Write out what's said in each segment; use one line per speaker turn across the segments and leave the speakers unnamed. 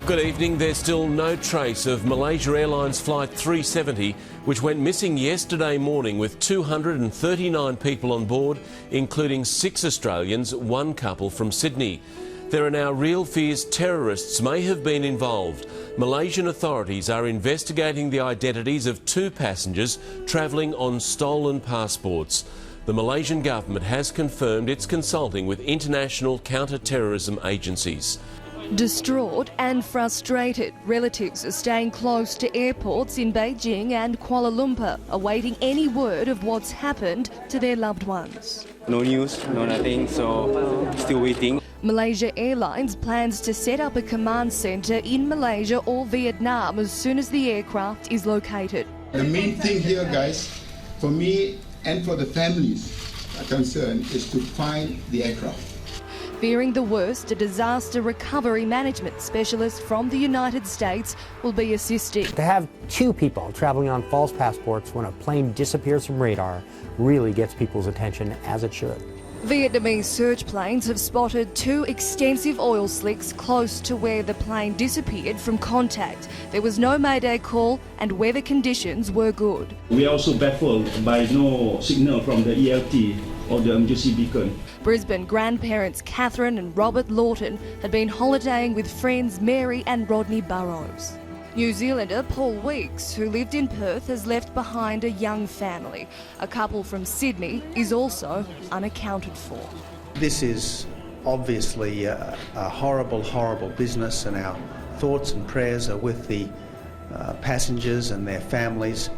Good evening. There's still no trace of Malaysia Airlines Flight 370, which went missing yesterday morning with 239 people on board, including 6 Australians, 1 couple from Sydney. There are now real fears terrorists may have been involved. Malaysian authorities are investigating the identities of 2 passengers travelling on stolen passports. The Malaysian government has confirmed it's consulting with international counter-terrorism agencies.
Distraught and frustrated, relatives are staying close to airports in Beijing and Kuala Lumpur, awaiting any word of what's happened to their loved ones.
No news, no nothing, so still waiting.
Malaysia Airlines plans to set up a command centre in Malaysia or Vietnam as soon as the aircraft is located.
The main thing here, guys, for me and for the families concerned, is to find the aircraft.
Fearing the worst, a disaster recovery management specialist from the United States will be assisting.
To have 2 people travelling on false passports when a plane disappears from radar really gets people's attention, as it should.
Vietnamese search planes have spotted 2 extensive oil slicks close to where the plane disappeared from contact. There was no mayday call and weather conditions were good.
We are also baffled by no signal from the ELT or the emergency beacon.
Brisbane grandparents Catherine and Robert Lawton had been holidaying with friends Mary and Rodney Burrows. New Zealander Paul Weeks, who lived in Perth, has left behind a young family. A couple from Sydney is also unaccounted for.
This is obviously a horrible, horrible business, and our thoughts and prayers are with the passengers and their families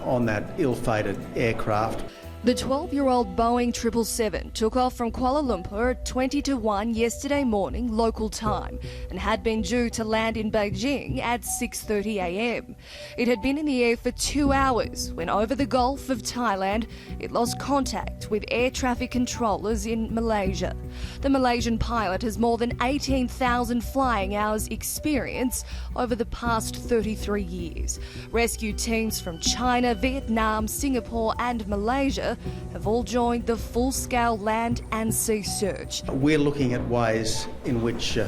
on that ill-fated aircraft.
The 12-year-old Boeing 777 took off from Kuala Lumpur at 20 to 1 yesterday morning local time and had been due to land in Beijing at 6:30 a.m. It had been in the air for 2 hours when over the Gulf of Thailand it lost contact with air traffic controllers in Malaysia. The Malaysian pilot has more than 18,000 flying hours experience over the past 33 years. Rescue teams from China, Vietnam, Singapore and Malaysia have all joined the full-scale land and sea search.
We're looking at ways in which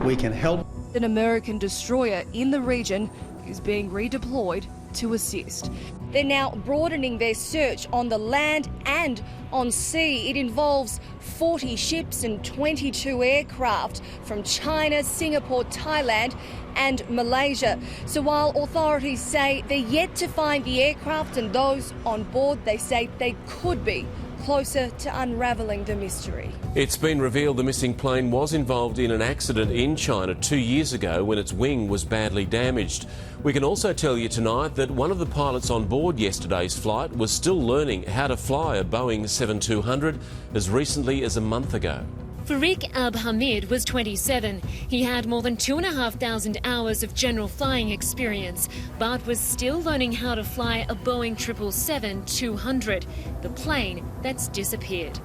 we can help.
An American destroyer in the region is being redeployed to assist. They're now broadening their search on the land and on sea. It involves 40 ships and 22 aircraft from China, Singapore, Thailand and Malaysia. So while authorities say they're yet to find the aircraft and those on board, they say they could be closer to unravelling the mystery.
It's been revealed the missing plane was involved in an accident in China 2 years ago when its wing was badly damaged. We can also tell you tonight that one of the pilots on board yesterday's flight was still learning how to fly a Boeing 7200 as recently as a month ago.
Farik Abhamid was 27. He had more than 2,500 hours of general flying experience, but was still learning how to fly a Boeing 777-200, the plane that's disappeared.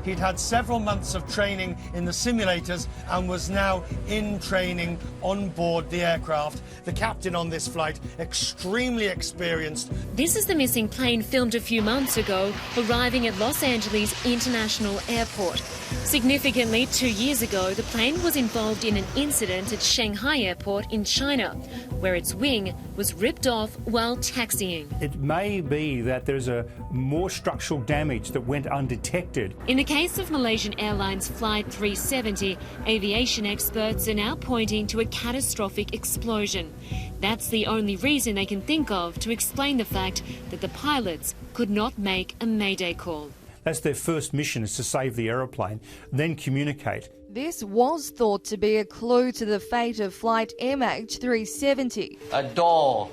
He'd had several months of training in the simulators and was now in training on board the aircraft. The captain on this flight, extremely experienced.
This is the missing plane filmed a few months ago, arriving at Los Angeles International Airport. Significantly, 2 years ago, the plane was involved in an incident at Shanghai Airport in China, where its wing was ripped off while taxiing.
It may be that there's more structural damage that went undetected.
In the case of Malaysian Airlines Flight 370, aviation experts are now pointing to a catastrophic explosion. That's the only reason they can think of to explain the fact that the pilots could not make a mayday call.
That's their first mission, is to save the aeroplane, then communicate.
This was thought to be a clue to the fate of flight MH370.
A door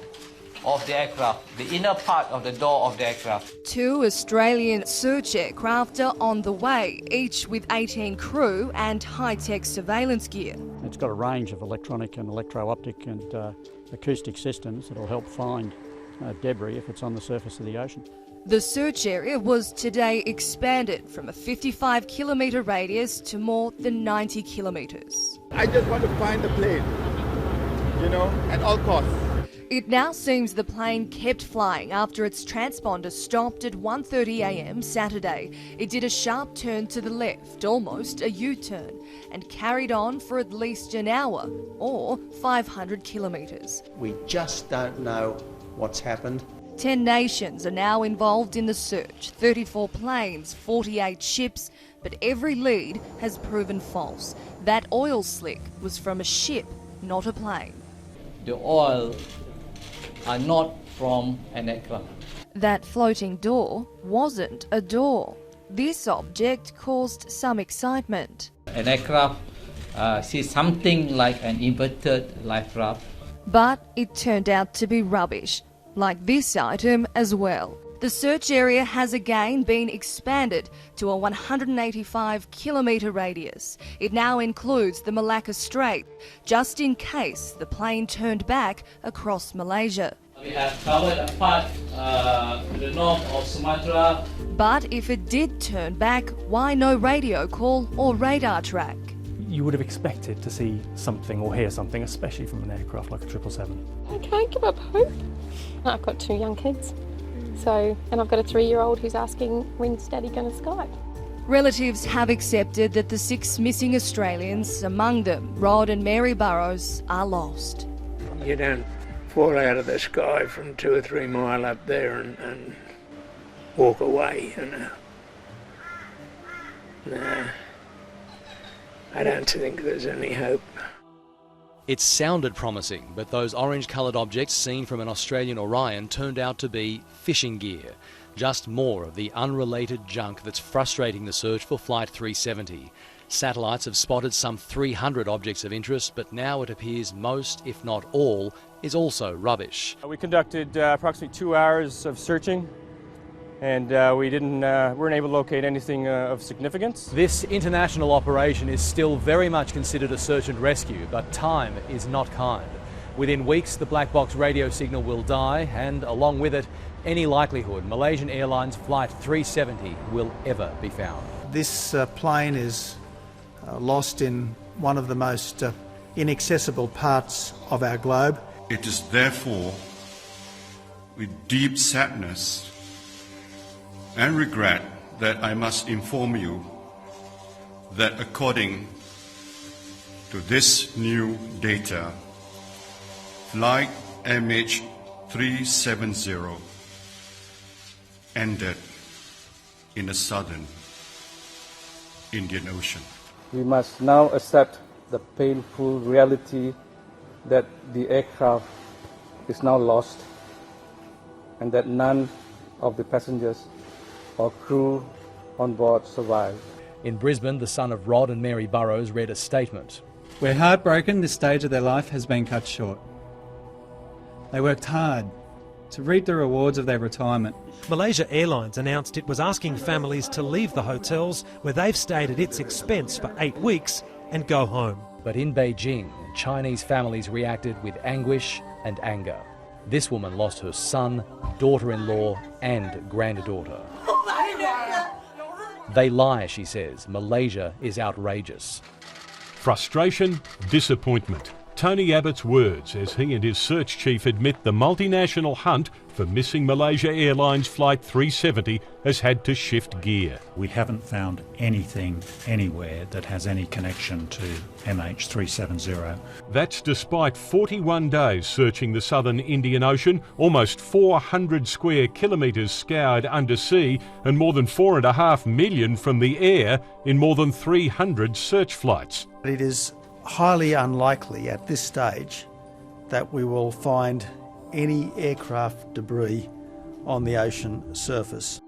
of the aircraft, the inner part of the door of the aircraft.
2 Australian search aircraft are on the way, each with 18 crew and high-tech surveillance gear.
It's got a range of electronic and electro-optic and acoustic systems that will help find debris if it's on the surface of the ocean.
The search area was today expanded from a 55-kilometre radius to more than 90 kilometres.
I just want to find the plane, at all costs.
It now seems the plane kept flying after its transponder stopped at 1:30 a.m. Saturday. It did a sharp turn to the left, almost a U-turn, and carried on for at least an hour, or 500 kilometres.
We just don't know what's happened.
10 nations are now involved in the search, 34 planes, 48 ships, but every lead has proven false. That oil slick was from a ship, not a plane.
The oil are not from an aircraft.
That floating door wasn't a door. This object caused some excitement.
An aircraft sees something like an inverted life raft.
But it turned out to be rubbish, like this item as well. The search area has again been expanded to a 185-kilometre radius. It now includes the Malacca Strait, just in case the plane turned back across Malaysia.
We have covered a part to the north of Sumatra.
But if it did turn back, why no radio call or radar track?
You would have expected to see something or hear something, especially from an aircraft like a 777.
I can't give up hope. I've got 2 young kids. And I've got a 3-year-old who's asking, when's Daddy going to Skype?
Relatives have accepted that the 6 missing Australians, among them Rod and Mary Burrows, are lost.
You don't fall out of the sky from 2 or 3 mile up there and walk away, you know. No, I don't think there's any hope.
It sounded promising, but those orange-coloured objects seen from an Australian Orion turned out to be fishing gear. Just more of the unrelated junk that's frustrating the search for Flight 370. Satellites have spotted some 300 objects of interest, but now it appears most, if not all, is also rubbish.
We conducted approximately 2 hours of searching, and we weren't able to locate anything of significance.
This international operation is still very much considered a search and rescue, but time is not kind. Within weeks, the black box radio signal will die, and along with it, any likelihood Malaysian Airlines Flight 370 will ever be found.
This plane is lost in one of the most inaccessible parts of our globe.
It is therefore with deep sadness and regret that I must inform you that according to this new data, Flight MH370 ended in the southern Indian Ocean.
We must now accept the painful reality that the aircraft is now lost and that none of the passengers or crew on board survived.
In Brisbane, the son of Rod and Mary Burrows read a statement.
We're heartbroken this stage of their life has been cut short. They worked hard to reap the rewards of their retirement.
Malaysia Airlines announced it was asking families to leave the hotels where they've stayed at its expense for 8 weeks and go home.
But in Beijing, Chinese families reacted with anguish and anger. This woman lost her son, daughter-in-law and granddaughter. They lie, she says. Malaysia is outrageous.
Frustration, disappointment. Tony Abbott's words as he and his search chief admit the multinational hunt for missing Malaysia Airlines Flight 370 has had to shift gear.
We haven't found anything anywhere that has any connection to MH370.
That's despite 41 days searching the southern Indian Ocean, almost 400 square kilometres scoured undersea and more than 4.5 million from the air in more than 300 search flights.
It is highly unlikely at this stage that we will find any aircraft debris on the ocean surface.